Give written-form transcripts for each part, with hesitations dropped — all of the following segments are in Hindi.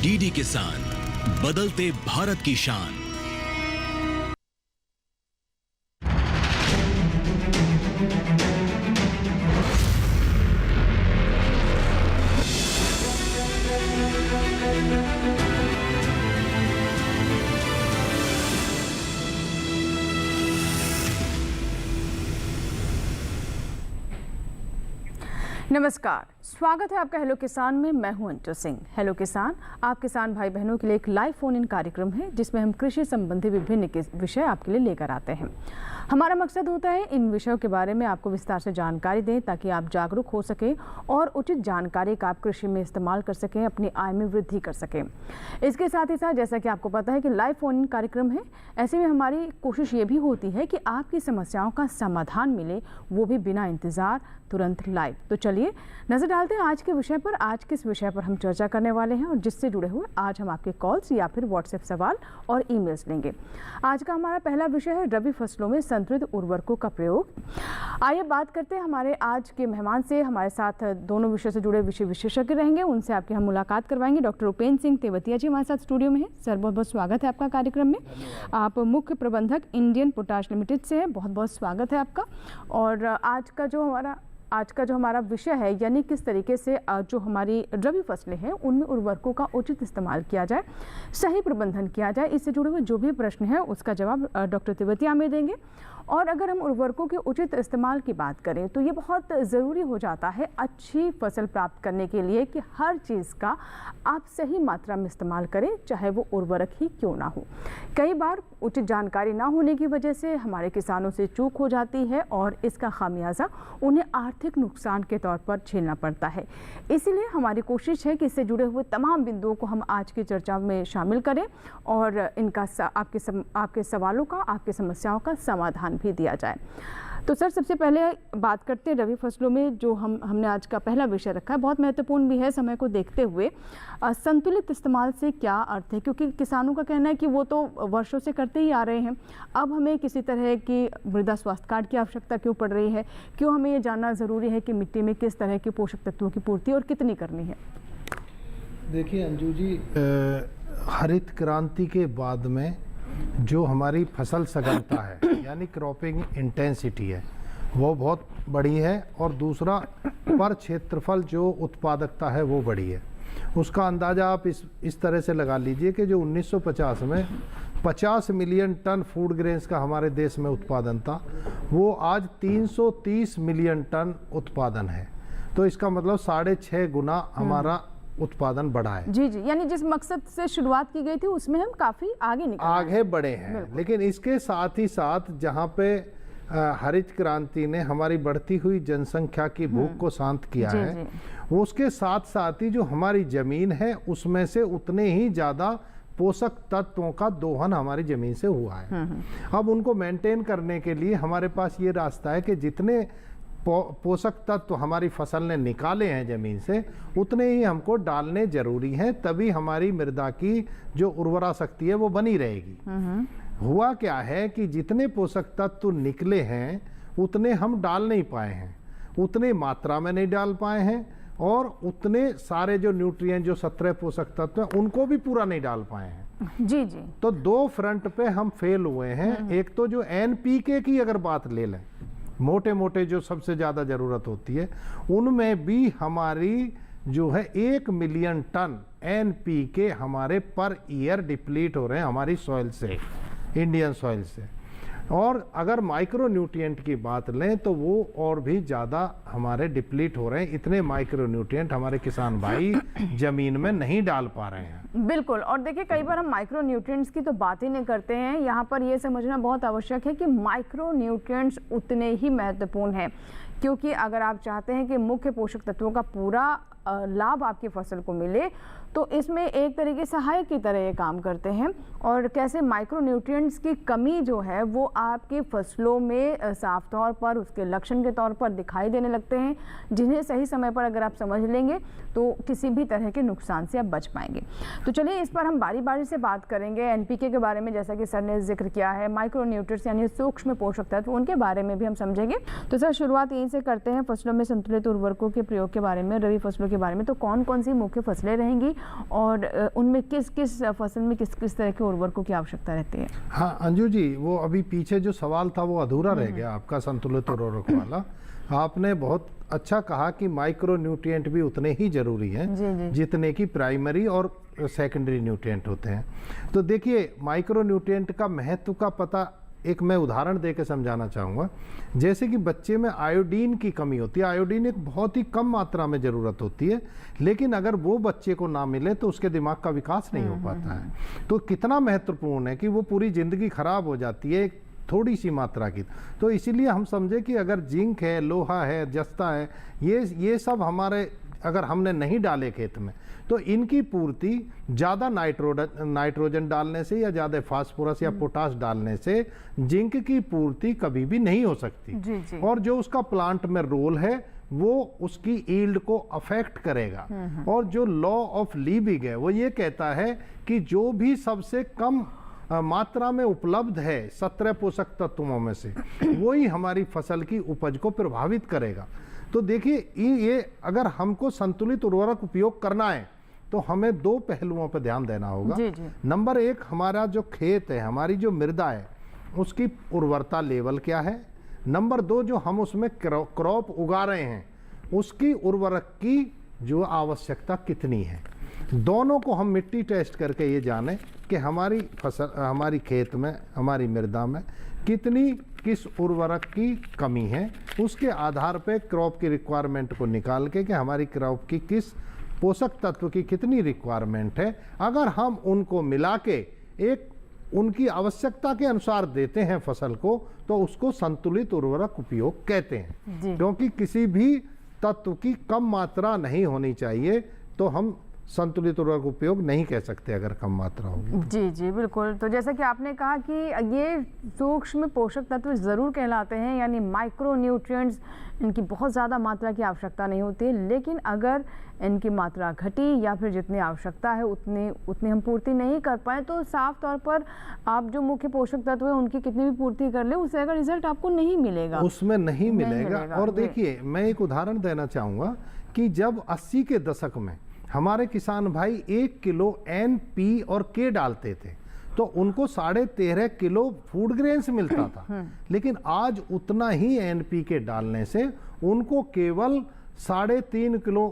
डीडी किसान, बदलते भारत की शान। नमस्कार, स्वागत है आपका हेलो किसान में। मैं हूं अंटू सिंह। हेलो किसान आप किसान भाई बहनों के लिए एक लाइव फोन इन कार्यक्रम है जिसमें हम कृषि संबंधी विभिन्न विषय आपके लिए लेकर आते हैं। हमारा मकसद होता है इन विषयों के बारे में आपको विस्तार से जानकारी दें ताकि आप जागरूक हो सकें और उचित जानकारी का आप कृषि में इस्तेमाल कर सकें, अपनी आय में वृद्धि कर सकें। इसके साथ ही साथ जैसा कि आपको पता है कि लाइव फोन इन कार्यक्रम है, ऐसे में हमारी कोशिश ये भी होती है कि आपकी समस्याओं का समाधान मिले, वो भी बिना इंतज़ार, तुरंत लाइव। तो चलिए नजर डालते हैं आज के विषय पर। आज किस विषय पर हम चर्चा करने वाले हैं और जिससे जुड़े हुए आज हम आपके कॉल्स या फिर व्हाट्सएप सवाल और ईमेल्स लेंगे। आज का हमारा पहला विषय है रबी फसलों में संतुलित उर्वरकों का प्रयोग। आइए बात करते हैं हमारे आज के मेहमान से। हमारे साथ दोनों विषय से जुड़े विषय विशेषज्ञ रहेंगे, उनसे आपकी हम मुलाकात करवाएंगे। डॉक्टर उपेंद्र सिंह तेवतिया जी हमारे साथ स्टूडियो में हैं। सर बहुत बहुत स्वागत है आपका कार्यक्रम में। आप मुख्य प्रबंधक इंडियन पोटाश लिमिटेड से हैं, बहुत बहुत स्वागत है आपका। और आज का जो हमारा विषय है यानी किस तरीके से जो हमारी रबी फसलें हैं उनमें उर्वरकों का उचित इस्तेमाल किया जाए, सही प्रबंधन किया जाए, इससे जुड़े हुए जो भी प्रश्न है उसका जवाब डॉक्टर तेवतिया में देंगे। और अगर हम उर्वरकों के उचित इस्तेमाल की बात करें तो ये बहुत ज़रूरी हो जाता है अच्छी फसल प्राप्त करने के लिए कि हर चीज़ का आप सही मात्रा में इस्तेमाल करें, चाहे वो उर्वरक ही क्यों ना हो। कई बार उचित जानकारी ना होने की वजह से हमारे किसानों से चूक हो जाती है और इसका खामियाजा उन्हें आर्थिक नुकसान के तौर पर झेलना पड़ता है। इसीलिए हमारी कोशिश है कि इससे जुड़े हुए तमाम बिंदुओं को हम आज की चर्चा में शामिल करें और इनका आपके सवालों का, आपकी समस्याओं का समाधान भी दिया जाए। तो सर सबसे पहले बात करते हैं रबी फसलों में जो हमने आज का पहला विषय रखा है, बहुत महत्वपूर्ण भी है समय को देखते हुए। संतुलित इस्तेमाल से क्या अर्थ है, क्योंकि किसानों का कहना है कि वो तो वर्षों से करते ही आ रहे हैं, अब हमें किसी तरह की मृदा स्वास्थ्य कार्ड की आवश्यकता क्यों पड़ रही है, क्यों हमें ये जानना ज़रूरी है कि मिट्टी में किस तरह के पोषक तत्वों की पूर्ति और कितनी करनी है। देखिए अंजू जी, हरित क्रांति के बाद में जो हमारी फसल सघनता है यानी क्रॉपिंग इंटेंसिटी है वो बहुत बड़ी है और दूसरा पर क्षेत्रफल जो उत्पादकता है वो बड़ी है। उसका अंदाज़ा आप इस तरह से लगा लीजिए कि जो 1950 में 50 मिलियन टन फूड ग्रेन्स का हमारे देश में उत्पादन था वो आज 330 मिलियन टन उत्पादन है। तो इसका मतलब 6.5 गुना हमारा उत्पादन बढ़ा है। जी जी, यानी जिस मकसद से शुरुआत की गई थी उसमें हम काफी आगे बढ़े हैं। लेकिन इसके साथ ही साथ जहाँ पे हरित क्रांति ने हमारी बढ़ती हुई जनसंख्या की भूख को शांत किया है, वो उसके साथ साथ ही जो हमारी जमीन है उसमें से उतने ही ज्यादा पोषक तत्वों का दोहन हमारी जमीन से हुआ है। अब उनको मेंटेन करने के लिए हमारे पास ये रास्ता है कि जितने पोषक तत्व हमारी फसल ने निकाले हैं जमीन से उतने ही हमको डालने जरूरी हैं, तभी हमारी मृदा की जो उर्वरा शक्ति है वो बनी रहेगी। हुआ क्या है कि जितने पोषक तत्व निकले हैं उतने हम डाल नहीं पाए हैं, उतने मात्रा में नहीं डाल पाए हैं और उतने सारे जो न्यूट्रिएंट जो 17 पोषक तत्व हैं उनको भी पूरा नहीं डाल पाए हैं। जी जी, तो दो फ्रंट पे हम फेल हुए हैं। एक तो जो NPK की अगर बात ले लें, मोटे मोटे जो सबसे ज़्यादा ज़रूरत होती है उनमें भी हमारी जो है 1 मिलियन टन NPK हमारे पर ईयर डिप्लीट हो रहे हैं हमारी सॉइल से, इंडियन सॉइल से। और अगर माइक्रो न्यूट्रिएंट की बात लें तो वो और भी ज़्यादा हमारे डिप्लीट हो रहे हैं। इतने माइक्रो न्यूट्रिएंट हमारे किसान भाई ज़मीन में नहीं डाल पा रहे हैं। बिल्कुल। और देखिए कई बार हम माइक्रो न्यूट्रिएंट्स की तो बात ही नहीं करते हैं, यहाँ पर ये समझना बहुत आवश्यक है कि माइक्रो न्यूट्रिएंट्स उतने ही महत्वपूर्ण हैं, क्योंकि अगर आप चाहते हैं कि मुख्य पोषक तत्वों का पूरा लाभ आपकी फसल को मिले तो इसमें एक तरीके सहायक की तरह ये काम करते हैं। और कैसे माइक्रो न्यूट्रिएंट्स की कमी जो है वो आपकी फसलों में साफ तौर पर उसके लक्षण के तौर पर दिखाई देने लगते हैं, जिन्हें सही समय पर अगर आप समझ लेंगे तो किसी भी तरह के नुकसान से आप बच पाएंगे। तो चलिए इस पर हम बारी बारी से बात करेंगे। NPK के बारे में जैसा कि सर ने जिक्र किया है, माइक्रो न्यूट्रिएंट्स यानी सूक्ष्म पोषक तत्व, उनके बारे में भी हम समझेंगे। तो सर शुरुआत यहीं यहीं से करते हैं फसलों में संतुलित उर्वरकों के प्रयोग के बारे में, रबी फसलों के बारे में। तो कौन कौन सी मुख्य फसलें रहेंगी और उनमें किस किस फसल में किस किस तरह के उर्वरकों की आवश्यकता रहती है? हाँ अंजू जी, वो अभी पीछे जो सवाल था वो अधूरा रह गया आपका संतुलित उर्वरक वाला। आपने बहुत अच्छा कहा कि माइक्रो न्यूट्रिएंट भी उतने ही जरूरी हैं जितने की प्राइमरी और सेकेंडरी न्यूट्रिएंट होते हैं। तो देखिए, माइक्रो न्यूट्रिएंट का महत्व का पता एक मैं उदाहरण दे के समझाना चाहूँगा। जैसे कि बच्चे में आयोडीन की कमी होती है, आयोडीन एक बहुत ही कम मात्रा में ज़रूरत होती है, लेकिन अगर वो बच्चे को ना मिले तो उसके दिमाग का विकास नहीं हो पाता है। तो कितना महत्वपूर्ण है कि वो पूरी ज़िंदगी खराब हो जाती है एक थोड़ी सी मात्रा की। तो इसीलिए हम समझे कि अगर जिंक है, लोहा है, जस्ता है, ये सब हमारे अगर हमने नहीं डाले खेत में तो इनकी पूर्ति ज़्यादा नाइट्रोजन डालने से या ज़्यादा फास्फोरस या पोटास डालने से जिंक की पूर्ति कभी भी नहीं हो सकती। और जो उसका प्लांट में रोल है वो उसकी ईल्ड को अफेक्ट करेगा। और जो लॉ ऑफ लीबिग है वो ये कहता है कि जो भी सबसे कम मात्रा में उपलब्ध है 17 पोषक तत्वों में से वही हमारी फसल की उपज को प्रभावित करेगा। तो देखिए, ये अगर हमको संतुलित उर्वरक उपयोग करना है तो हमें दो पहलुओं पर ध्यान देना होगा। नंबर एक, हमारा जो खेत है, हमारी जो मृदा है, उसकी उर्वरता लेवल क्या है। नंबर दो, जो हम उसमें क्रॉप उगा रहे हैं उसकी उर्वरक की जो आवश्यकता कितनी है। दोनों को हम मिट्टी टेस्ट करके ये जाने कि हमारी फसल, हमारी खेत में, हमारी मृदा में किस उर्वरक की कमी है। उसके आधार पे क्रॉप की रिक्वायरमेंट को निकाल के कि हमारी क्रॉप की किस पोषक तत्व की कितनी रिक्वायरमेंट है, अगर हम उनको मिला के एक उनकी आवश्यकता के अनुसार देते हैं फसल को, तो उसको संतुलित उर्वरक उपयोग कहते हैं। क्योंकि किसी भी तत्व की कम मात्रा नहीं होनी चाहिए, तो हम संतुलित उर्वरक उपयोग नहीं कह सकते अगर कम मात्रा होगी। जी जी बिल्कुल। तो जैसा कि आपने कहा कि ये सूक्ष्म पोषक तत्व ज़रूर कहलाते हैं, यानी माइक्रो न्यूट्रिएंट्स, इनकी बहुत ज़्यादा मात्रा की आवश्यकता नहीं होती है। लेकिन अगर इनकी मात्रा घटी या फिर जितनी आवश्यकता है उतनी हम पूर्ति नहीं कर पाए, तो साफ तौर पर आप जो मुख्य पोषक तत्व है उनकी कितनी भी पूर्ति कर ले, उससे अगर रिजल्ट आपको नहीं मिलेगा, उसमें नहीं मिलेगा। और देखिए, मैं एक उदाहरण देना चाहूँगा कि जब 80 के दशक में हमारे किसान भाई 1 किलो NP और K डालते थे तो उनको 13.5 किलो फूड ग्रेन्स मिलता था। लेकिन आज उतना ही NPK डालने से उनको केवल 3.5 किलो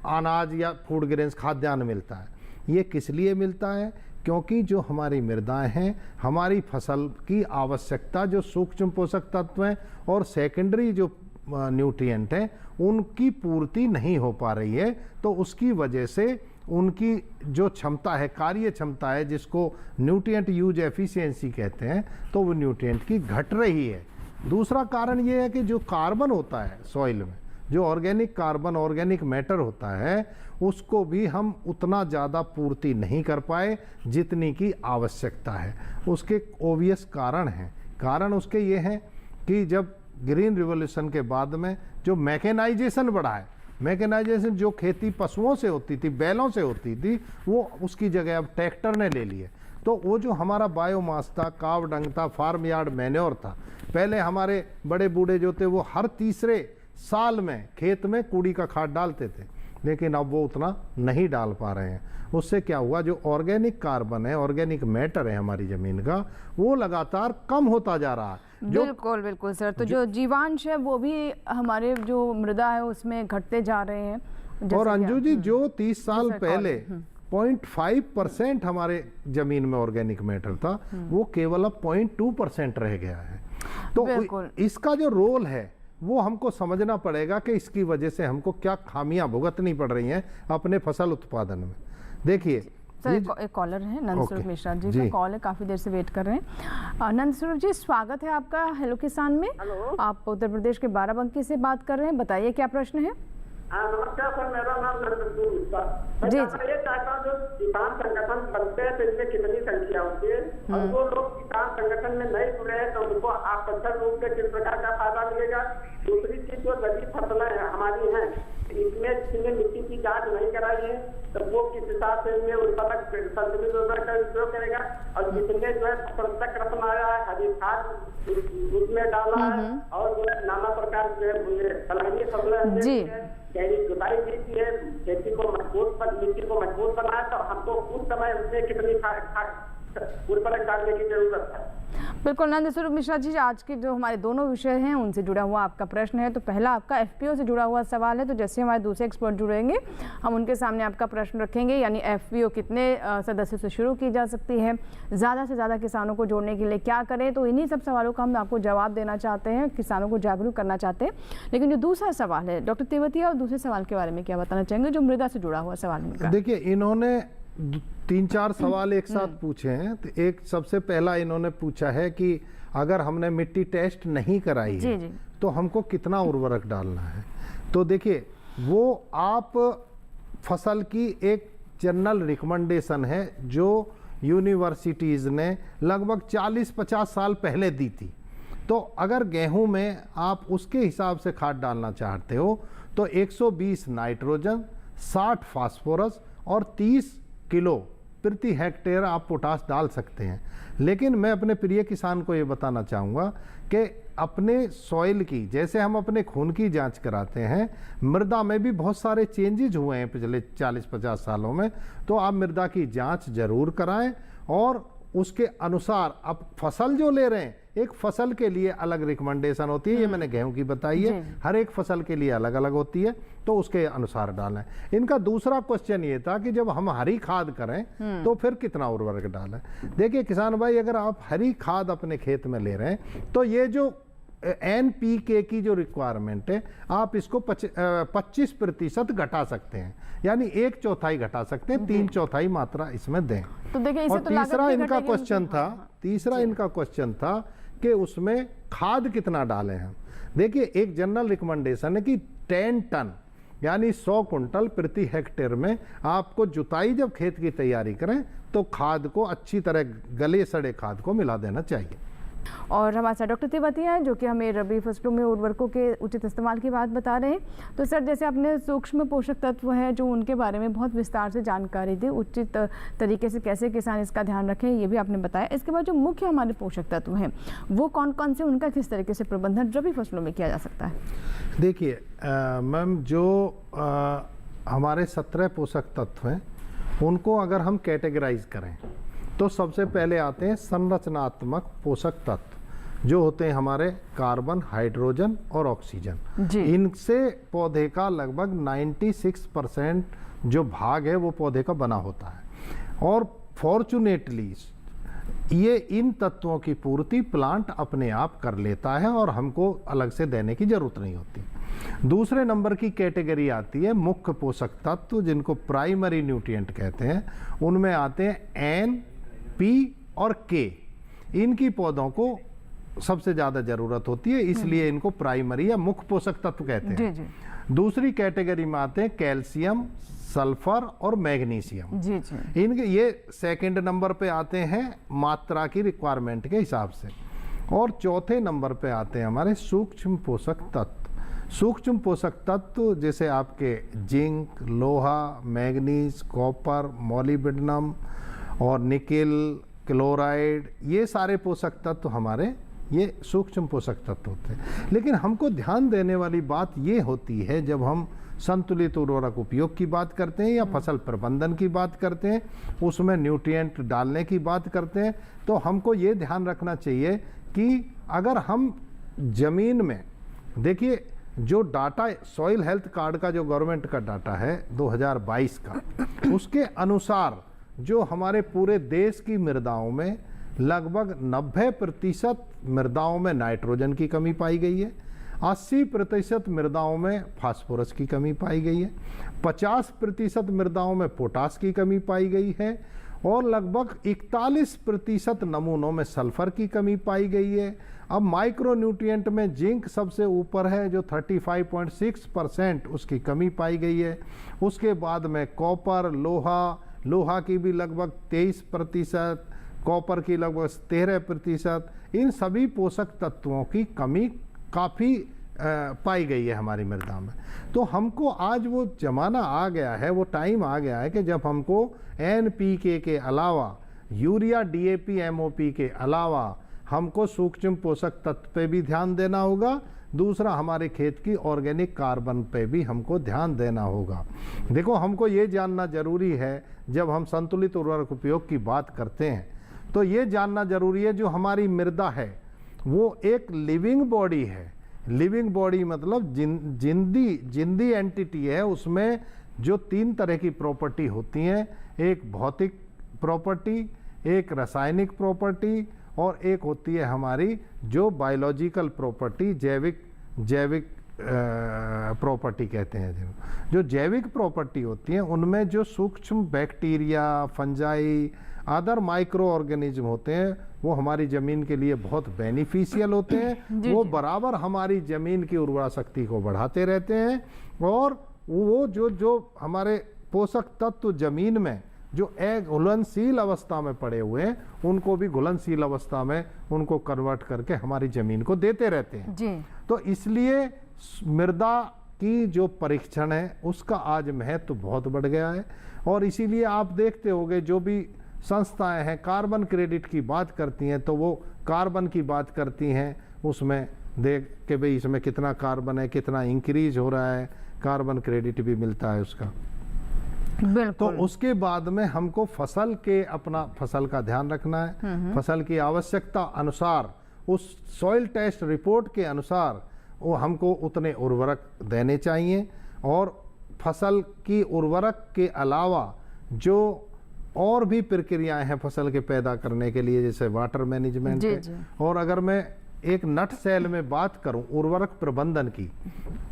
अनाज या फूड ग्रेन्स खाद्यान्न मिलता है। ये किस लिए मिलता है? क्योंकि जो हमारी मृदाएं हैं, हमारी फसल की आवश्यकता जो सूक्ष्म पोषक तत्व हैं और सेकेंडरी जो न्यूट्रिएंट हैं उनकी पूर्ति नहीं हो पा रही है। तो उसकी वजह से उनकी जो क्षमता है, कार्य क्षमता है, जिसको न्यूट्रिएंट यूज एफिशिएंसी कहते हैं, तो वो न्यूट्रिएंट की घट रही है। दूसरा कारण ये है कि जो कार्बन होता है सॉइल में, जो ऑर्गेनिक कार्बन, ऑर्गेनिक मैटर होता है, उसको भी हम उतना ज़्यादा पूर्ति नहीं कर पाए जितनी की आवश्यकता है। उसके ओबियस कारण हैं। कारण उसके ये हैं कि जब ग्रीन रिवॉल्यूशन के बाद में जो मैकेनाइजेशन बढ़ा है, मैकेनाइजेशन जो खेती पशुओं से होती थी, बैलों से होती थी, वो उसकी जगह अब ट्रैक्टर ने ले ली है। तो वो जो हमारा बायोमास था, काव डंग था, फार्म यार्ड मैन्योर था, पहले हमारे बड़े बूढ़े जो थे वो हर तीसरे साल में खेत में कूड़ी का खाद डालते थे, लेकिन अब वो उतना नहीं डाल पा रहे हैं। उससे क्या हुआ, जो ऑर्गेनिक कार्बन है, ऑर्गेनिक मैटर है हमारी ज़मीन का, वो लगातार कम होता जा रहा है। बिल्कुल बिल्कुल सर। तो जो जीवांश है वो भी हमारे जो मृदा है उसमें घटते जा रहे हैं। और अंजू जी, जो 30 साल पहले 0.5% हमारे जमीन में ऑर्गेनिक मैटर था, वो केवल अब 0.2% रह गया है। तो इसका जो रोल है वो हमको समझना पड़ेगा कि इसकी वजह से हमको क्या खामियां भुगतनी पड़ रही हैं अपने फसल उत्पादन में। देखिए सर, एक कॉलर है नंदस्वरूप मिश्रा जी का कॉल है, काफी देर से वेट कर रहे हैं। नंदस्वरूप जी, स्वागत है आपका हेलो किसान में। आप उत्तर प्रदेश के बाराबंकी से बात कर रहे हैं, बताइए क्या प्रश्न है। नमस्कार सर, मेरा नाम नंदस्वरूप मिश्रा। मैं ये चाहता हूँ, जो किसान संगठन बनते हैं तो इनमें कितनी संख्या होती है, और वो लोग किसान संगठन में नहीं जुड़े हैं तो उनको आकर्षक रूप से किस प्रकार का फायदा मिलेगा। दूसरी चीज, जो रबी फसलें हमारी हैं, इसमें जिसने मिट्टी की जांच नहीं कराई है तो वो किस हिसाब से इनमें उर्वरक संतुलित उर्वरक का उपयोग करेगा, और जिसने जो है प्रबंधक रत्न आया है, हरी खाद उसमें डाला है, और जो है नाना प्रकार जो सलाहनी फसलें जी गहरी जुताई की है, खेती को मजबूत मिट्टी को मजबूत बनाया, तो हमको उस समय उसमें कितनी उर्वरक डालने की जरूरत है। बिल्कुल नंद स्वरूप मिश्रा जी, आज के जो हमारे दोनों विषय हैं उनसे जुड़ा हुआ आपका प्रश्न है। तो पहला आपका एफपीओ से जुड़ा हुआ सवाल है, तो जैसे हमारे दूसरे एक्सपर्ट जुड़ेंगे हम उनके सामने आपका प्रश्न रखेंगे, यानी एफपीओ कितने सदस्यों से शुरू की जा सकती है, ज़्यादा से ज़्यादा किसानों को जोड़ने के लिए क्या करें। तो इन्हीं सब सवालों का हम आपको जवाब देना चाहते हैं, किसानों को जागरूक करना चाहते हैं। लेकिन जो दूसरा सवाल है डॉक्टर तेवतिया, और दूसरे सवाल के बारे में क्या बताना चाहेंगे, जो मृदा से जुड़ा हुआ सवाल है? देखिए, इन्होंने 3-4 सवाल एक साथ पूछे हैं। तो एक सबसे पहला इन्होंने पूछा है कि अगर हमने मिट्टी टेस्ट नहीं कराई है जी। तो हमको कितना उर्वरक डालना है। तो देखिए, वो आप फसल की एक जनरल रिकमेंडेशन है जो यूनिवर्सिटीज़ ने लगभग 40-50 साल पहले दी थी। तो अगर गेहूं में आप उसके हिसाब से खाद डालना चाहते हो तो 120 नाइट्रोजन, 60 फास्फोरस और 30 किलो प्रति हेक्टेयर आप पोटास डाल सकते हैं। लेकिन मैं अपने प्रिय किसान को ये बताना चाहूँगा कि अपने सॉइल की, जैसे हम अपने खून की जांच कराते हैं, मृदा में भी बहुत सारे चेंजेज हुए हैं पिछले 40-50 सालों में। तो आप मृदा की जांच जरूर कराएं, और उसके अनुसार अब फसल जो ले रहे हैं, एक फसल के लिए अलग रिकमेंडेशन होती है, ये मैंने गेहूं की बताई है, हर एक फसल के लिए अलग अलग होती है, तो उसके अनुसार डालें। इनका दूसरा क्वेश्चन ये था कि जब हम हरी खाद करें तो फिर कितना उर्वरक डालें। देखिए किसान भाई, अगर आप हरी खाद अपने खेत में ले रहे हैं तो ये जो NPK की जो रिक्वायरमेंट है, आप इसको 25% घटा सकते हैं, यानी 1/4 घटा सकते हैं, 3/4 मात्रा इसमें दें। तो देखिए, और तीसरा इनका क्वेश्चन था कि उसमें खाद कितना डालें हम। देखिए, एक जनरल रिकमेंडेशन है कि 10 टन यानी 100 कुंटल प्रति हेक्टेयर में आपको जुताई जब खेत की तैयारी करें तो खाद को अच्छी तरह गले सड़े खाद को मिला देना चाहिए। और हमारे साथ डॉक्टर तेवतिया हैं जो कि हमें रबी फसलों में उर्वरकों के उचित इस्तेमाल की बात बता रहे हैं। तो सर, जैसे आपने सूक्ष्म पोषक तत्व हैं जो उनके बारे में बहुत विस्तार से जानकारी दी, उचित तरीके से कैसे किसान इसका ध्यान रखें ये भी आपने बताया। इसके बाद जो मुख्य हमारे पोषक तत्व हैं वो कौन कौन से, उनका किस तरीके से प्रबंधन रबी फसलों में किया जा सकता है? देखिए मैम, जो हमारे 17 पोषक तत्व हैं उनको अगर हम कैटेगराइज करें तो सबसे पहले आते हैं संरचनात्मक पोषक तत्व, जो होते हैं हमारे कार्बन, हाइड्रोजन और ऑक्सीजन। इनसे पौधे का लगभग 96% जो भाग है वो पौधे का बना होता है, और फॉर्चुनेटली ये इन तत्वों की पूर्ति प्लांट अपने आप कर लेता है और हमको अलग से देने की जरूरत नहीं होती। दूसरे नंबर की कैटेगरी आती है मुख्य पोषक तत्व, जिनको प्राइमरी न्यूट्रिएंट कहते हैं। उनमें आते हैं N, P और K। इनकी पौधों को सबसे ज़्यादा ज़रूरत होती है, इसलिए इनको प्राइमरी या मुख्य पोषक तत्व कहते हैं। दूसरी कैटेगरी में आते हैं कैल्शियम, सल्फर और मैग्नीशियम। इनके ये सेकंड नंबर पे आते हैं मात्रा की रिक्वायरमेंट के हिसाब से। और चौथे नंबर पे आते हैं हमारे सूक्ष्म पोषक तत्व। सूक्ष्म पोषक तत्व जैसे आपके जिंक, लोहा, मैग्नीज, कॉपर, मॉलिब्डेनम और निकेल, क्लोराइड, ये सारे पोषक तत्व हमारे ये सूक्ष्म पोषक तत्व होते हैं। लेकिन हमको ध्यान देने वाली बात ये होती है, जब हम संतुलित उर्वरक उपयोग की बात करते हैं या फसल प्रबंधन की बात करते हैं, उसमें न्यूट्रिएंट डालने की बात करते हैं, तो हमको ये ध्यान रखना चाहिए कि अगर हम जमीन में, देखिए जो डाटा सॉइल हेल्थ कार्ड का जो गवर्नमेंट का डाटा है 2022 का, उसके अनुसार जो हमारे पूरे देश की मृदाओं में लगभग 90% मृदाओं में नाइट्रोजन की कमी पाई गई है, 80% मृदाओं में फास्फोरस की कमी पाई गई है, 50% मृदाओं में पोटास की कमी पाई गई है, और लगभग 41% नमूनों में सल्फर की कमी पाई गई है। अब माइक्रो न्यूट्रिएंट में जिंक सबसे ऊपर है, जो 35.6% उसकी कमी पाई गई है। उसके बाद में कॉपर, लोहा की भी लगभग 23%, कॉपर की लगभग 13%। इन सभी पोषक तत्वों की कमी काफ़ी पाई गई है हमारी मृदा में। तो हमको आज वो ज़माना आ गया है, वो टाइम आ गया है कि जब हमको NPK के अलावा, यूरिया, DAP, MOP के अलावा हमको सूक्ष्म पोषक तत्व पे भी ध्यान देना होगा। दूसरा, हमारे खेत की ऑर्गेनिक कार्बन पे भी हमको ध्यान देना होगा। देखो, हमको ये जानना जरूरी है, जब हम संतुलित उर्वरक उपयोग की बात करते हैं तो ये जानना जरूरी है जो हमारी मृदा है वो एक लिविंग बॉडी है। लिविंग बॉडी मतलब जिंदी एंटिटी है। उसमें जो 3 तरह की प्रॉपर्टी होती हैं, एक भौतिक प्रॉपर्टी, एक रासायनिक प्रॉपर्टी और एक होती है हमारी जो बायोलॉजिकल प्रॉपर्टी, जैविक प्रॉपर्टी कहते हैं। जो जैविक प्रॉपर्टी होती हैं उनमें जो सूक्ष्म bacteria, fungi, other micro organism होते हैं वो हमारी ज़मीन के लिए बहुत बेनिफिशियल होते हैं। वो बराबर हमारी ज़मीन की उर्वरा शक्ति को बढ़ाते रहते हैं और वो जो हमारे पोषक तत्व ज़मीन में जो घुलनशील अवस्था में पड़े हुए हैं उनको भी घुलनशील अवस्था में उनको कन्वर्ट करके हमारी ज़मीन को देते रहते हैं जी। तो इसलिए मृदा की जो परीक्षण है उसका आज महत्व बहुत बढ़ गया है। और इसीलिए आप देखते होंगे जो भी संस्थाएं हैं कार्बन क्रेडिट की बात करती हैं तो वो कार्बन की बात करती हैं, उसमें देख के भाई इसमें कितना कार्बन है, कितना इंक्रीज हो रहा है, कार्बन क्रेडिट भी मिलता है उसका। तो उसके बाद में हमको अपना फसल का ध्यान रखना है। फसल की आवश्यकता अनुसार, उस सॉइल टेस्ट रिपोर्ट के अनुसार वो हमको उतने उर्वरक देने चाहिए। और फसल की उर्वरक के अलावा जो और भी प्रक्रियाएं हैं फसल के पैदा करने के लिए, जैसे वाटर मैनेजमेंट है। और अगर मैं एक नट सेल में बात करूं उर्वरक प्रबंधन की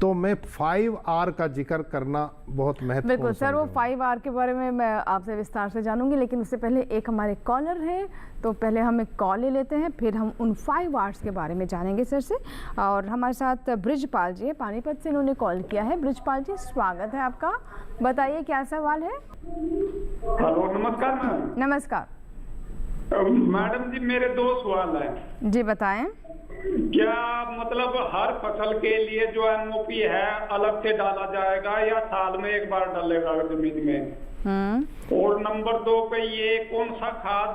तो मैं 5R का जिक्र करना बहुत महत्वपूर्ण। बिल्कुल सर, वो 5R के बारे में मैं आपसे विस्तार से जानूंगी, लेकिन उससे पहले एक हमारे कॉलर हैं तो पहले हम एक कॉल ले लेते हैं, फिर हम उन 5Rs के बारे में जानेंगे सर से। और हमारे साथ ब्रिजपाल जी है, पानीपत से, इन्होंने कॉल किया है। ब्रिजपाल जी, स्वागत है आपका, बताइए क्या सवाल है। हेलो, नमस्कार मैम। नमस्कार मैडम जी, मेरे 2 सवाल हैं जी, बताएं। क्या मतलब हर फसल के लिए जो MOP है अलग से डाला जाएगा या साल में एक बार डालेगा जमीन में? और नंबर 2 पे ये कौन सा खाद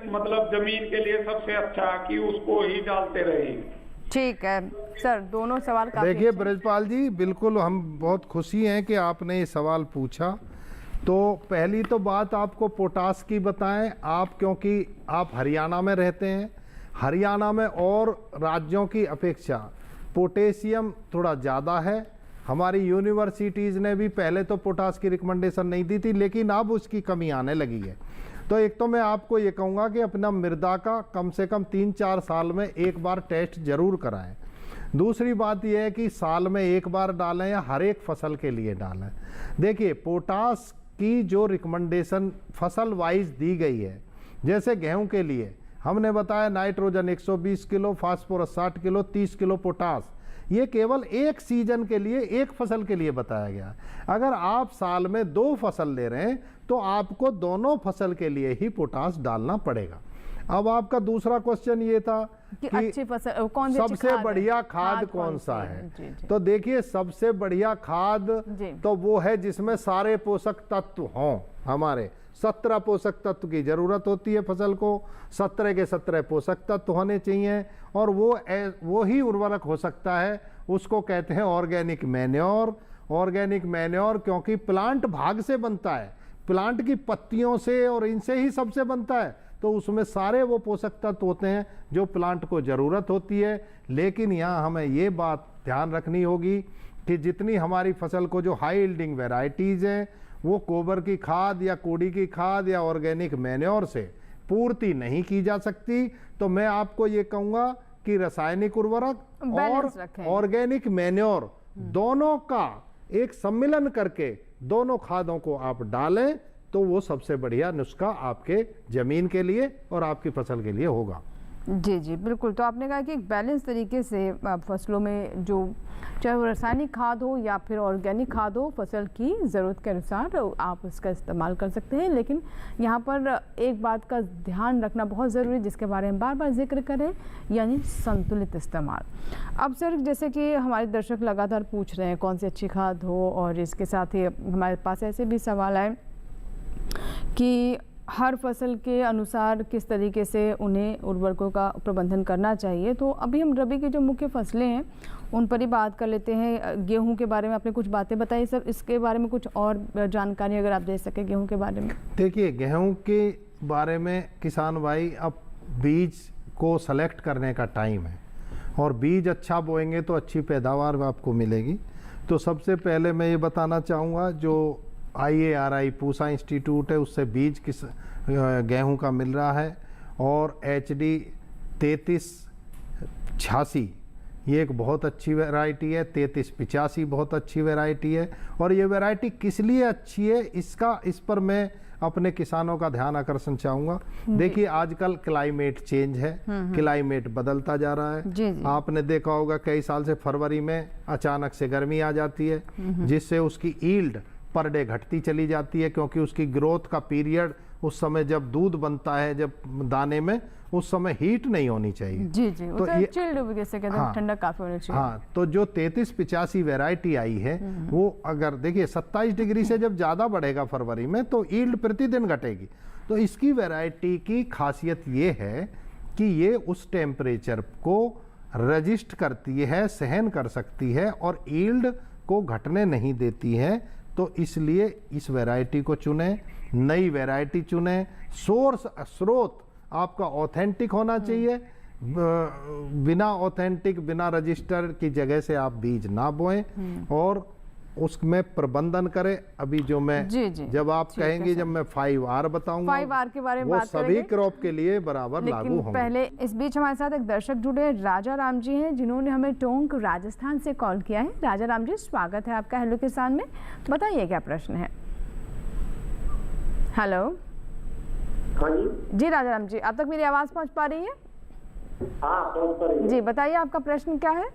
मतलब जमीन के लिए सबसे अच्छा कि उसको ही डालते रहे? ठीक है सर, दोनों सवाल काफी देखिए ब्रजपाल जी, बिल्कुल हम बहुत खुशी हैं कि आपने ये सवाल पूछा। तो पहली तो बात आपको पोटास की बताएं आप, क्योंकि आप हरियाणा में रहते हैं। हरियाणा में और राज्यों की अपेक्षा पोटेशियम थोड़ा ज़्यादा है। हमारी यूनिवर्सिटीज़ ने भी पहले तो पोटास की रिकमेंडेशन नहीं दी थी, लेकिन अब उसकी कमी आने लगी है। तो एक तो मैं आपको ये कहूँगा कि अपना मृदा का कम से कम 3-4 साल में एक बार टेस्ट जरूर कराएं। दूसरी बात यह है कि साल में एक बार डालें या हर एक फसल के लिए डालें। देखिए, पोटास की जो रिकमेंडेशन फसल वाइज दी गई है, जैसे गेहूं के लिए हमने बताया nitrogen 120 kilo, phosphorus 60 kilo, 30 kilo potash, ये केवल एक सीजन के लिए, एक फसल के लिए बताया गया है। अगर आप साल में 2 फसल ले रहे हैं तो आपको दोनों फसल के लिए ही पोटास डालना पड़ेगा। अब आपका दूसरा क्वेश्चन ये था कि अच्छी फसल कौन सी, सबसे बढ़िया खाद कौन सा है। तो देखिए, सबसे बढ़िया खाद तो वो है जिसमें सारे पोषक तत्व हों। हमारे 17 पोषक तत्व की जरूरत होती है फसल को, 17 के 17 पोषक तत्व होने चाहिए। और वो ही उर्वरक हो सकता है, उसको कहते हैं ऑर्गेनिक मैन्योर। ऑर्गेनिक मैन्योर क्योंकि प्लांट भाग से बनता है, प्लांट की पत्तियों से और इनसे ही सबसे बनता है, तो उसमें सारे वो पोषक तत्व होते हैं जो प्लांट को ज़रूरत होती है। लेकिन यहाँ हमें ये बात ध्यान रखनी होगी कि जितनी हमारी फसल को जो हाई यील्डिंग वेराइटीज़ हैं वो गोबर की खाद या कोड़ी की खाद या ऑर्गेनिक मैन्योर से पूर्ति नहीं की जा सकती। तो मैं आपको ये कहूँगा कि रासायनिक उर्वरक और ऑर्गेनिक मैन्योर दोनों का एक सम्मिलन करके दोनों खादों को आप डालें तो वो सबसे बढ़िया नुस्खा आपके जमीन के लिए और आपकी फसल के लिए होगा। जी जी बिल्कुल। तो आपने कहा कि एक बैलेंस तरीके से फसलों में जो चाहे वो रासायनिक खाद हो या फिर ऑर्गेनिक खाद हो, फसल की ज़रूरत के अनुसार आप उसका इस्तेमाल कर सकते हैं। लेकिन यहाँ पर एक बात का ध्यान रखना बहुत ज़रूरी है, जिसके बारे में बार बार जिक्र करें, यानी संतुलित इस्तेमाल। अब सर, जैसे कि हमारे दर्शक लगातार पूछ रहे हैं कौन सी अच्छी खाद हो, और इसके साथ ही हमारे पास ऐसे भी सवाल आए कि हर फसल के अनुसार किस तरीके से उन्हें उर्वरकों का प्रबंधन करना चाहिए। तो अभी हम रबी की जो मुख्य फसलें हैं उन पर ही बात कर लेते हैं। गेहूं के बारे में आपने कुछ बातें बताई सर, इसके बारे में कुछ और जानकारी अगर आप दे सकें गेहूं के बारे में। देखिए, गेहूं के बारे में किसान भाई, अब बीज को सेलेक्ट करने का टाइम है, और बीज अच्छा बोएंगे तो अच्छी पैदावार आपको मिलेगी। तो सबसे पहले मैं ये बताना चाहूँगा, जो IARI पूसा इंस्टीट्यूट है, उससे बीज किस गेहूं का मिल रहा है, और HD 3386 ये एक बहुत अच्छी वैरायटी है। 3385 बहुत अच्छी वैरायटी है। और ये वैरायटी किस लिए अच्छी है, इस पर मैं अपने किसानों का ध्यान आकर्षण चाहूँगा। देखिए, आजकल क्लाइमेट चेंज है, क्लाइमेट बदलता जा रहा है। जी जी। आपने देखा होगा कई साल से फरवरी में अचानक से गर्मी आ जाती है, जिससे उसकी ईल्ड पर डे घटती चली जाती है, क्योंकि उसकी ग्रोथ का पीरियड उस समय जब दूध बनता है, जब दाने में, उस समय हीट नहीं होनी चाहिए। जी जी, तो ये चिल्ड जैसे कहते हैं, ठंडक काफी होनी चाहिए। हाँ, तो जो 3385 वैरायटी आई है, वो अगर देखिए 27 डिग्री से जब ज़्यादा बढ़ेगा फरवरी में, तो ईल्ड प्रतिदिन घटेगी। तो इसकी वैरायटी की खासियत ये है कि ये उस टेम्परेचर को रजिस्ट करती है, सहन कर सकती है, और ईल्ड को घटने नहीं देती है। तो इसलिए इस वैरायटी को चुनें, नई वैरायटी चुनें। स्रोत आपका ऑथेंटिक होना चाहिए। बिना ऑथेंटिक, बिना रजिस्टर की जगह से आप बीज ना बोएं, और उसमें प्रबंधन करें। अभी जो मैं जब आप कहेंगे, जब मैं 5R बताऊंगा, 5R के बारे में वो बात सभी क्रॉप के लिए बराबर लागू होंगे। पहले इस बीच हमारे साथ एक दर्शक जुड़े, राजा राम जी हैं, जिन्होंने हमें टोंक राजस्थान से कॉल किया है। राजा राम जी, स्वागत है आपका हेलो किसान में। बताइए क्या प्रश्न है। हेलो। हाँ जी राजा राम जी, अब तक मेरी आवाज पहुंच पा रही है? हाँ, पहुंच पा रही है। जी बताइए, आपका प्रश्न क्या है?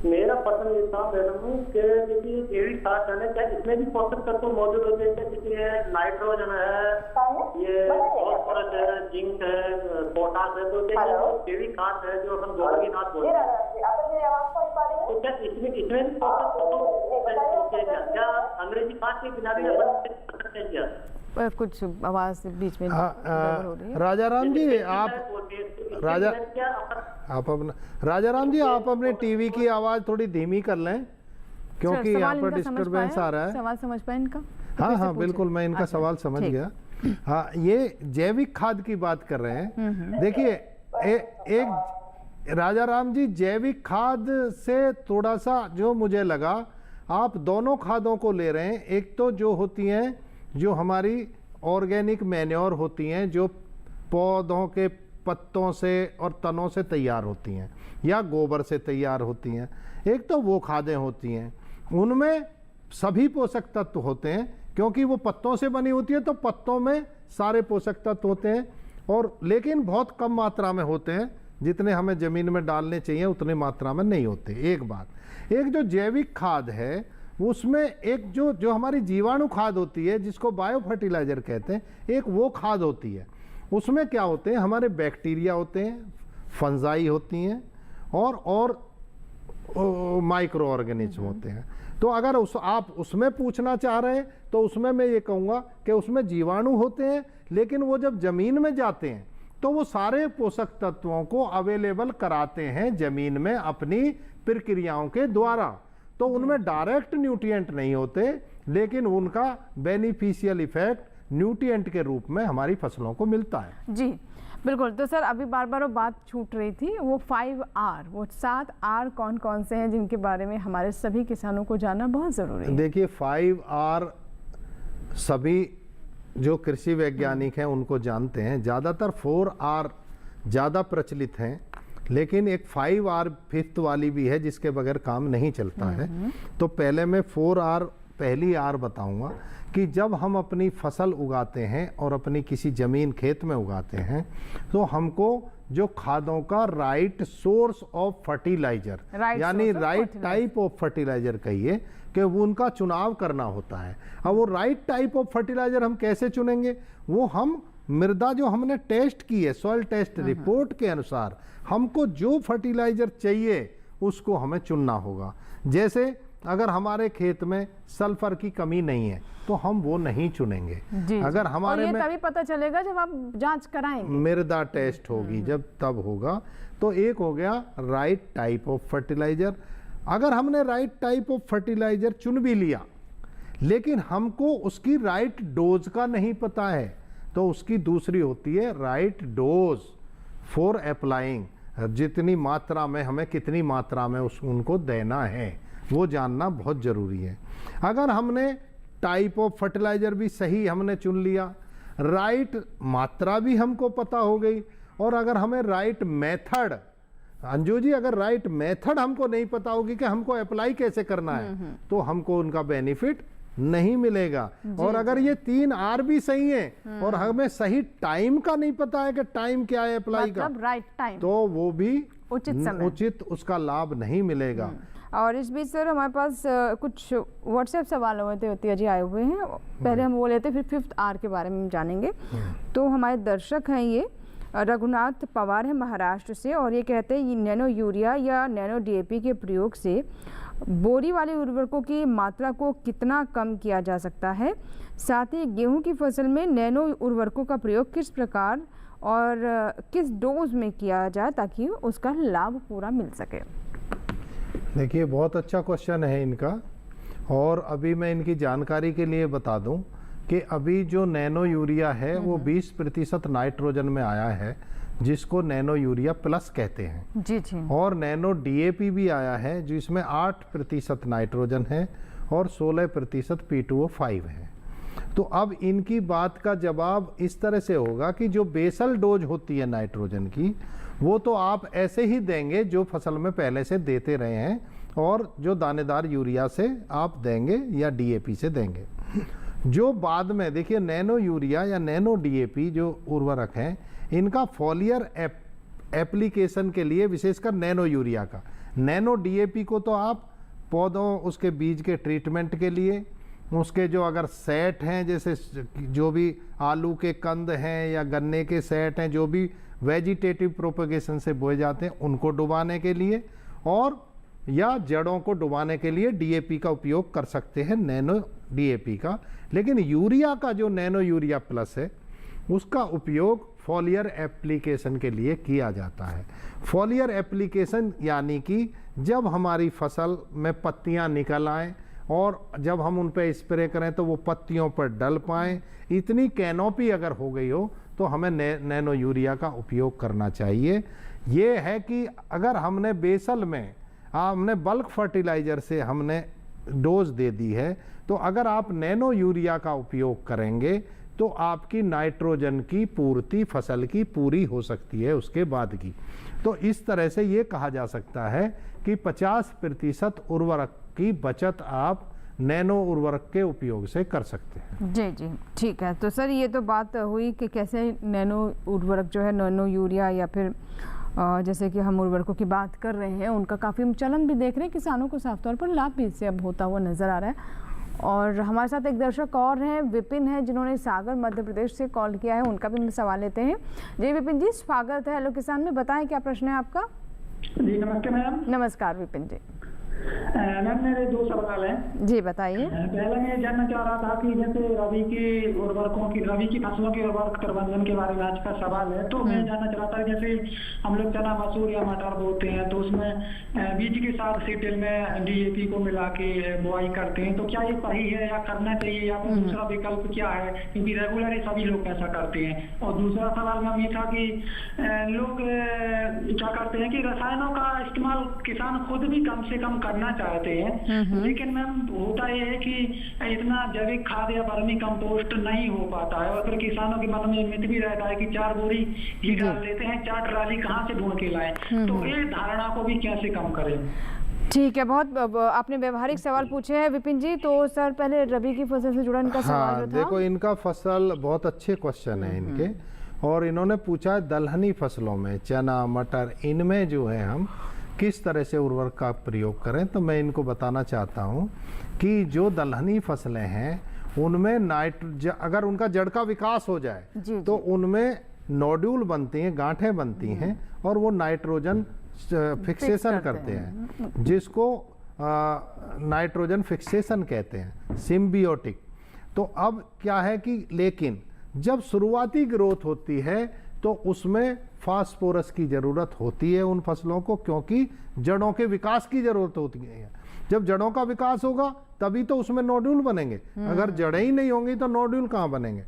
मेरा प्रश्न ये था मैडम कि देखिए जैविक खाद है, क्या इसमें भी पोषक तत्व मौजूद होते हैं? जैसे नाइट्रोजन है, ये फॉस्फोरस है, जिंक है, पोटास है। तो जैविक खाद है जो हम गोबर की खाद बोलते हैं, तो क्या इसमें भी पोषक तत्व, क्या अंग्रेजी खाद के बिना भी बन सकते हैं क्या? कुछ आवाज बीच में गड़बड़ हो रही है। राजा राम जी, राजा राम जी, आप अपने टीवी की आवाज थोड़ी धीमी कर लें, क्योंकि यहाँ पर डिस्टरबेंस आ रहा है। सवाल समझ पाए इनका? हाँ हाँ बिल्कुल, मैं इनका सवाल समझ गया। हाँ, ये जैविक खाद की बात कर रहे हैं। देखिए, एक राजा राम जी, जैविक खाद से थोड़ा सा जो मुझे लगा, आप दोनों खादों को ले रहे हैं। एक तो जो होती हैं, जो हमारी ऑर्गेनिक मैन्योर होती हैं, जो पौधों के पत्तों से और तनों से तैयार होती हैं, या गोबर से तैयार होती हैं। एक तो वो खादें होती हैं, उनमें सभी पोषक तत्व होते हैं, क्योंकि वो पत्तों से बनी होती है, तो पत्तों में सारे पोषक तत्व होते हैं, और लेकिन बहुत कम मात्रा में होते हैं। जितने हमें ज़मीन में डालने चाहिए उतनी मात्रा में नहीं होते। एक बात। एक जो जैविक खाद है, उसमें एक जो हमारी जीवाणु खाद होती है, जिसको बायो फर्टिलाइजर कहते हैं, एक वो खाद होती है। उसमें क्या होते हैं, हमारे बैक्टीरिया होते हैं, फंजाई होती हैं, और माइक्रो ऑर्गेनिज्म होते हैं। तो अगर आप उसमें पूछना चाह रहे हैं, तो उसमें मैं ये कहूँगा कि उसमें जीवाणु होते हैं, लेकिन वो जब ज़मीन में जाते हैं तो वो सारे पोषक तत्वों को अवेलेबल कराते हैं ज़मीन में अपनी प्रक्रियाओं के द्वारा। तो उनमें डायरेक्ट न्यूट्रिएंट नहीं होते, लेकिन उनका बेनिफिशियल इफेक्ट न्यूट्रिएंट के रूप में हमारी फसलों को मिलता है। जी बिल्कुल। तो सर, अभी बार बार वो बात छूट रही थी, वो 5R, वो 7R कौन कौन से हैं, जिनके बारे में हमारे सभी किसानों को जानना बहुत ज़रूरी है? देखिए, 5R सभी जो कृषि वैज्ञानिक हैं उनको जानते हैं। ज़्यादातर 4R ज़्यादा प्रचलित हैं, लेकिन एक 5R फिफ्थ वाली भी है, जिसके बगैर काम नहीं चलता है। तो पहले मैं 4R, पहली R बताऊंगा कि जब हम अपनी फसल उगाते हैं और अपनी किसी ज़मीन खेत में उगाते हैं, तो हमको जो खादों का राइट सोर्स ऑफ फर्टिलाइजर, यानी राइट टाइप ऑफ फर्टिलाइजर कहिए, कि वो उनका चुनाव करना होता है। अब वो राइट टाइप ऑफ फर्टिलाइजर हम कैसे चुनेंगे? वो हम मृदा जो हमने टेस्ट की है, सॉइल टेस्ट रिपोर्ट के अनुसार हमको जो फर्टिलाइजर चाहिए उसको हमें चुनना होगा। जैसे अगर हमारे खेत में सल्फर की कमी नहीं है तो हम वो नहीं चुनेंगे। अगर हमारे में तभी पता चलेगा जब आप जांच कराएंगे, मृदा टेस्ट होगी जब, तब होगा। तो एक हो गया राइट टाइप ऑफ फर्टिलाइजर। अगर हमने राइट टाइप ऑफ फर्टिलाइजर चुन भी लिया लेकिन हमको उसकी राइट डोज का नहीं पता है, तो उसकी दूसरी होती है राइट डोज फॉर अप्लाइंग। जितनी मात्रा में हमें कितनी मात्रा में उनको देना है वो जानना बहुत ज़रूरी है। अगर हमने टाइप ऑफ फर्टिलाइज़र भी सही हमने चुन लिया, राइट मात्रा भी हमको पता हो गई, और अगर हमें राइट मेथड, अंजू जी अगर राइट मेथड हमको नहीं पता होगी कि हमको अप्लाई कैसे करना है, तो हमको उनका बेनिफिट नहीं मिलेगा। और अगर ये 3 R भी सही है और हमें सही टाइम का नहीं पता है कि टाइम क्या है अप्लाई का, राइट टाइम, तो वो भी उचित उसका लाभ नहीं मिलेगा। और इस बीच सर हमारे पास कुछ व्हाट्सएप सवाल होते जी आए हुए हैं। पहले हम वो लेते फिर 5th R के बारे में हम जानेंगे। तो हमारे दर्शक हैं ये रघुनाथ पवार है महाराष्ट्र से, और ये कहते हैं नैनो यूरिया या नैनो DAP के प्रयोग से बोरी वाले उर्वरकों की मात्रा को कितना कम किया जा सकता है? साथ ही गेहूं की फसल में नैनो उर्वरकों का प्रयोग किस प्रकार और किस डोज में किया जाए ताकि उसका लाभ पूरा मिल सके? देखिए बहुत अच्छा क्वेश्चन है इनका, और अभी मैं इनकी जानकारी के लिए बता दूं कि अभी जो नैनो यूरिया है वो 20% नाइट्रोजन में आया है, जिसको नैनो यूरिया प्लस कहते हैं। जी। और नैनो DAP भी आया है जिसमें 8% नाइट्रोजन है और 16% P2O5 है। तो अब इनकी बात का जवाब इस तरह से होगा कि जो बेसल डोज होती है नाइट्रोजन की, वो तो आप ऐसे ही देंगे जो फसल में पहले से देते रहे हैं, और जो दानेदार यूरिया से आप देंगे या DAP से देंगे। जो बाद में देखिए नैनो यूरिया या नैनो DAP जो उर्वरक हैं, इनका फॉलियर एप्लीकेशन के लिए, विशेषकर नैनो यूरिया का, नैनो DAP को तो आप पौधों उसके बीज के ट्रीटमेंट के लिए, उसके जो अगर सेट हैं, जैसे जो भी आलू के कंद हैं या गन्ने के सेट हैं जो भी वेजिटेटिव प्रोपगेशन से बोए जाते हैं, उनको डुबाने के लिए, और या जड़ों को डुबाने के लिए DAP का उपयोग कर सकते हैं, नैनो DAP का। लेकिन यूरिया का जो नैनो यूरिया प्लस है उसका उपयोग फॉलियर एप्लीकेशन के लिए किया जाता है। फॉलियर एप्लीकेशन यानी कि जब हमारी फसल में पत्तियां निकल आएँ और जब हम उन पर स्प्रे करें तो वो पत्तियों पर डल पाएँ, इतनी कैनोपी अगर हो गई हो तो हमें नैनो यूरिया का उपयोग करना चाहिए। ये है कि अगर हमने बेसल में हमने बल्क फर्टिलाइज़र से हमने डोज दे दी है, तो अगर आप नैनो यूरिया का उपयोग करेंगे तो आपकी नाइट्रोजन की पूर्ति फसल की पूरी हो सकती है उसके बाद की। तो इस तरह से ये कहा जा सकता है कि 50% उर्वरक की बचत आप नैनो उर्वरक के उपयोग से कर सकते हैं। जी ठीक है। तो सर ये तो बात हुई कि कैसे नैनो उर्वरक जो है, नैनो यूरिया या फिर जैसे कि हम उर्वरकों की बात कर रहे हैं, उनका काफ़ी हम चलन भी देख रहे हैं, किसानों को साफ तौर पर लाभ भी इससे अब होता हुआ नज़र आ रहा है। और हमारे साथ एक दर्शक और हैं, विपिन है, जिन्होंने सागर मध्य प्रदेश से कॉल किया है, उनका भी हम सवाल लेते हैं। जी विपिन जी, स्वागत है हेलो किसान में, बताएं क्या प्रश्न है आपका? जी नमस्ते मैम। नमस्कार विपिन जी। मैम मेरे 2 सवाल हैं। जी बताइए। पहला मैं जानना चाह रहा था कि जैसे रबी की फसलों के उर्वरक प्रबंधन के बारे में आज का सवाल है। तो मैं जानना चाह रहा था जैसे हम लोग चना मसूर या मटर बोते हैं तो उसमें बीज के साथ सीटेल में DAP को मिला के बुआई करते हैं, तो क्या ये सही है या करना चाहिए, या फिर दूसरा विकल्प क्या है, क्योंकि रेगुलर सभी लोग ऐसा करते हैं। और दूसरा सवाल मैम ये था कि लोग क्या करते हैं कि रसायनों का इस्तेमाल किसान खुद भी कम से कम करना चाहते हैं, लेकिन मैम होता यह है कि इतना जैविक खाद या वर्मी कंपोस्ट नहीं हो पाता है, और फिर किसानों के मन में मिथ भी रहता है कि 4 बोरी ही डाल लेते हैं, 4 ट्राली कहाँ से ढूंढ के लाएं। तो ये धारणा को भी कैसे कम करें? ठीक है, बहुत आपने व्यवहारिक सवाल पूछे हैं विपिन जी। तो सर पहले रबी की फसल से जुड़ा इनका सवाल जो था। देखो इनका फसल बहुत अच्छे क्वेश्चन है इनके, और इन्होंने पूछा दलहनी फसलों में चना मटर इनमें जो है हम किस तरह से उर्वरक का प्रयोग करें। तो मैं इनको बताना चाहता हूं कि जो दलहनी फसलें हैं उनमें अगर उनका जड़ का विकास हो जाए तो उनमें नोड्यूल बनती हैं, गांठें बनती हैं और वो नाइट्रोजन फिक्सेशन करते हैं, जिसको नाइट्रोजन फिक्सेशन कहते हैं, सिम्बियोटिक। तो अब क्या है कि लेकिन जब शुरुआती ग्रोथ होती है तो उसमें फास्फोरस की ज़रूरत होती है उन फसलों को, क्योंकि जड़ों के विकास की ज़रूरत होती है। जब जड़ों का विकास होगा तभी तो उसमें नोड्यूल बनेंगे, अगर जड़ें ही नहीं होंगी तो नोड्यूल कहाँ बनेंगे।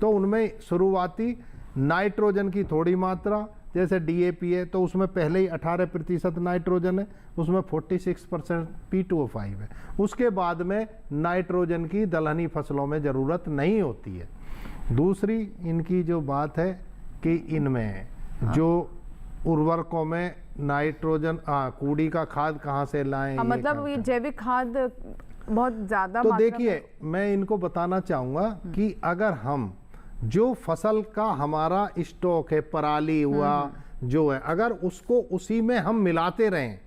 तो उनमें शुरुआती नाइट्रोजन की थोड़ी मात्रा, जैसे डीएपी है तो उसमें पहले ही 18% नाइट्रोजन है, उसमें 46% P2O5 है। उसके बाद में नाइट्रोजन की दलहनी फसलों में ज़रूरत नहीं होती है। दूसरी इनकी जो बात है कि इनमें जो उर्वरकों में नाइट्रोजन कूड़ी का खाद कहाँ से लाएं, मतलब ये जैविक खाद बहुत ज़्यादा। तो देखिए मैं इनको बताना चाहूँगा कि अगर हम जो फसल का हमारा स्टॉक है, पराली हुआ जो है, अगर उसको उसी में हम मिलाते रहें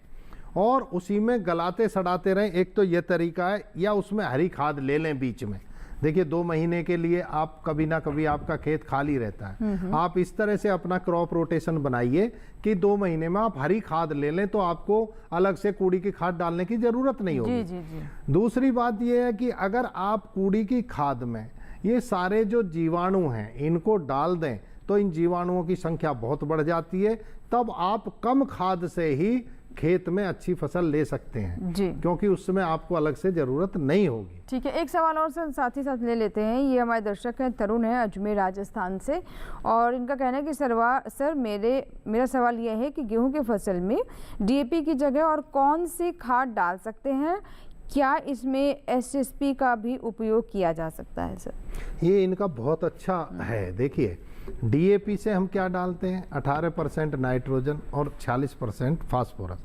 और उसी में गलाते सड़ाते रहें, एक तो ये तरीका है, या उसमें हरी खाद ले लें बीच में। देखिए 2 महीने के लिए आप कभी ना कभी आपका खेत खाली रहता है, आप इस तरह से अपना क्रॉप रोटेशन बनाइए कि 2 महीने में आप हरी खाद ले लें, तो आपको अलग से कूड़ी की खाद डालने की जरूरत नहीं होगी। जी, जी, जी। दूसरी बात यह है कि अगर आप कूड़ी की खाद में ये सारे जो जीवाणु हैं इनको डाल दें तो इन जीवाणुओं की संख्या बहुत बढ़ जाती है, तब आप कम खाद से ही खेत में अच्छी फसल ले सकते हैं जी, क्योंकि उसमें आपको अलग से ज़रूरत नहीं होगी। ठीक है, एक सवाल और साथ ही साथ ले लेते हैं। ये हमारे दर्शक हैं, तरुण है अजमेर राजस्थान से, और इनका कहना है कि सर मेरा सवाल यह है कि गेहूं की फसल में डीएपी की जगह और कौन सी खाद डाल सकते हैं, क्या इसमें एसएसपी का भी उपयोग किया जा सकता है सर? ये इनका बहुत अच्छा है। देखिए डीएपी से हम क्या डालते हैं, 18% नाइट्रोजन और 46% फास्फोरस।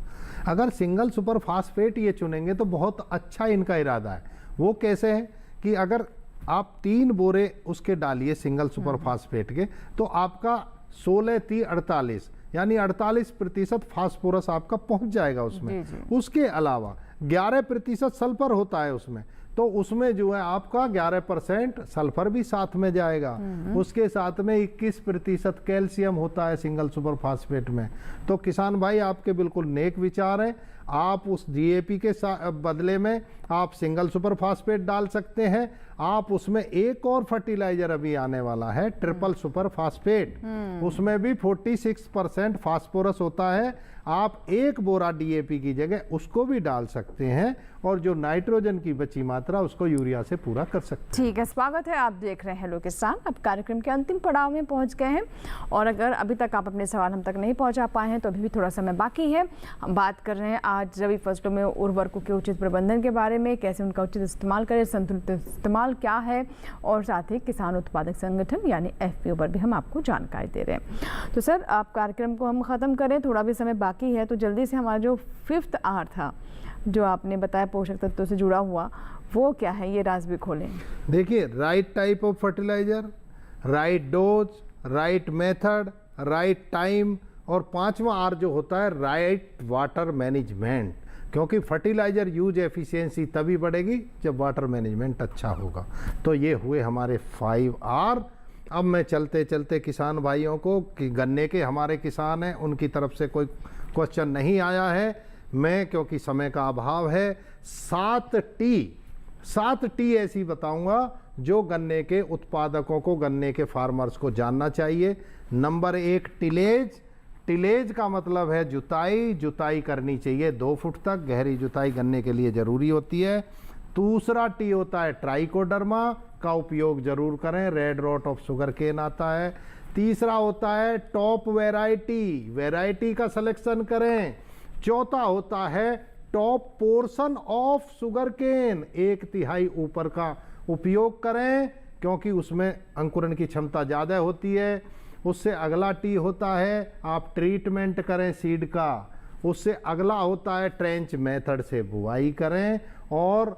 अगर सिंगल सुपर फास्फेट ये चुनेंगे तो बहुत अच्छा इनका इरादा है। वो कैसे है कि अगर आप 3 बोरे उसके डालिए सिंगल सुपर फास्फेट के, तो आपका 16-30-48 यानी 48% फास्फोरस आपका पहुंच जाएगा उसमें। उसके अलावा 11% सल्फर होता है उसमें, तो उसमें जो है आपका 11% सल्फर भी साथ में जाएगा। उसके साथ में 21% कैल्शियम होता है सिंगल सुपर फास्फेट में। तो किसान भाई आपके बिल्कुल नेक विचार हैं, आप उस डीएपी के बदले में आप सिंगल सुपर फास्फेट डाल सकते हैं। आप उसमें एक और फर्टिलाइजर अभी आने वाला है, ट्रिपल सुपर फास्फेट, उसमें भी 46% फास्फोरस होता है। आप 1 बोरा डीएपी की जगह उसको भी डाल सकते हैं और जो नाइट्रोजन की बची मात्रा उसको यूरिया से पूरा कर सकते हैं। ठीक है, स्वागत है, आप देख रहे हैं हेलो किसान। अब कार्यक्रम के अंतिम पड़ाव में पहुंच गए हैं, और अगर अभी तक आप अपने सवाल हम तक नहीं पहुंचा पाए हैं तो अभी भी थोड़ा समय बाकी है। हम बात कर रहे हैं आज रबी फसलों में उर्वरकों के उचित प्रबंधन के बारे में, कैसे उनका उचित इस्तेमाल करें, संतुलित इस्तेमाल क्या है, और साथ ही किसान उत्पादक संगठन यानी एफपीओ पर भी हम आपको जानकारी दे रहे हैं। तो सर आप कार्यक्रम को हम ख़त्म करें, थोड़ा भी समय बाकी है, तो जल्दी से हमारा जो 5th आवर था जो आपने बताया पोषक तत्वों से जुड़ा हुआ, वो क्या है, ये राज भी खोलें। देखिए right type of fertilizer, right dose, right method, right time, और 5वां आर जो होता है राइट वाटर मैनेजमेंट, क्योंकि फर्टिलाइजर यूज एफिशिएंसी तभी बढ़ेगी जब वाटर मैनेजमेंट अच्छा होगा। तो ये हुए हमारे 5 आर। अब मैं चलते चलते किसान भाइयों को, कि गन्ने के हमारे किसान हैं उनकी तरफ से कोई क्वेश्चन नहीं आया है, मैं क्योंकि समय का अभाव है 7 टी ऐसी बताऊंगा जो गन्ने के उत्पादकों को, गन्ने के फार्मर्स को जानना चाहिए। नंबर 1 टिलेज का मतलब है जुताई करनी चाहिए 2 फुट तक, गहरी जुताई गन्ने के लिए जरूरी होती है। दूसरा टी होता है ट्राइकोडर्मा का उपयोग जरूर करें, red rot of sugar cane आता है। तीसरा होता है टॉप वैरायटी का सिलेक्शन करें। चौथा होता है top portion of sugar cane, 1/3 ऊपर का उपयोग करें क्योंकि उसमें अंकुरण की क्षमता ज़्यादा होती है। उससे अगला टी होता है आप ट्रीटमेंट करें सीड का। उससे अगला होता है ट्रेंच मेथड से बुआई करें। और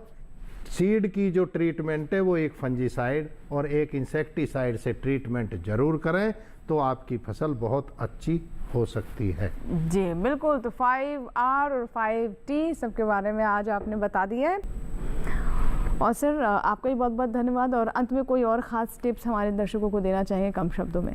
सीड की जो ट्रीटमेंट है वो एक फंजीसाइड और एक इंसेक्टिसाइड से ट्रीटमेंट जरूर करें, तो आपकी फसल बहुत अच्छी हो सकती है। जी बिल्कुल, तो 5R और 5T सबके बारे में आज आपने बता दिया है। और सर आपका भी बहुत बहुत धन्यवाद। और अंत में कोई और ख़ास टिप्स हमारे दर्शकों को देना चाहिए कम शब्दों में?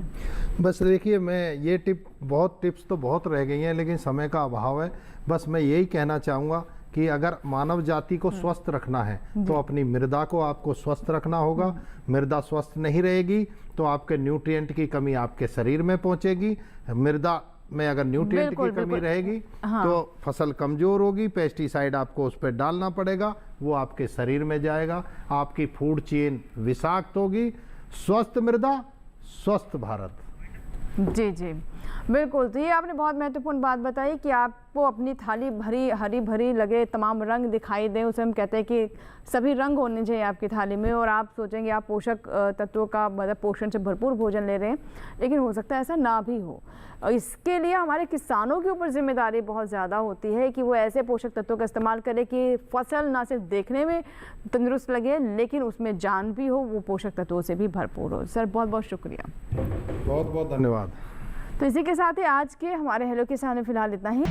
बस देखिए, मैं ये टिप्स तो बहुत रह गई हैं, लेकिन समय का अभाव है। बस मैं यही कहना चाहूँगा कि अगर मानव जाति को स्वस्थ रखना है तो अपनी मृदा को आपको स्वस्थ रखना होगा। मृदा स्वस्थ नहीं रहेगी तो आपके न्यूट्रिएंट की कमी आपके शरीर में पहुंचेगी। मृदा में अगर न्यूट्रिएंट की कमी रहेगी तो फसल कमजोर होगी, पेस्टिसाइड आपको उस पर डालना पड़ेगा, वो आपके शरीर में जाएगा, आपकी फूड चेन विषाक्त होगी। स्वस्थ मृदा, स्वस्थ भारत। जी जी बिल्कुल, तो ये आपने बहुत महत्वपूर्ण बात बताई कि आपको अपनी थाली भरी हरी भरी लगे, तमाम रंग दिखाई दें। उसे हम कहते हैं कि सभी रंग होने चाहिए आपकी थाली में, और आप सोचेंगे आप पोषक तत्वों का मतलब पोषण से भरपूर भोजन ले रहे हैं, लेकिन हो सकता है ऐसा ना भी हो। और इसके लिए हमारे किसानों के ऊपर जिम्मेदारी बहुत ज़्यादा होती है कि वो ऐसे पोषक तत्वों का इस्तेमाल करें कि फसल ना सिर्फ देखने में तंदुरुस्त लगे लेकिन उसमें जान भी हो, वो पोषक तत्वों से भी भरपूर हो। सर बहुत बहुत शुक्रिया। बहुत बहुत धन्यवाद। तो इसी के साथ ही आज के हमारे हेलो किसान में फिलहाल इतना ही।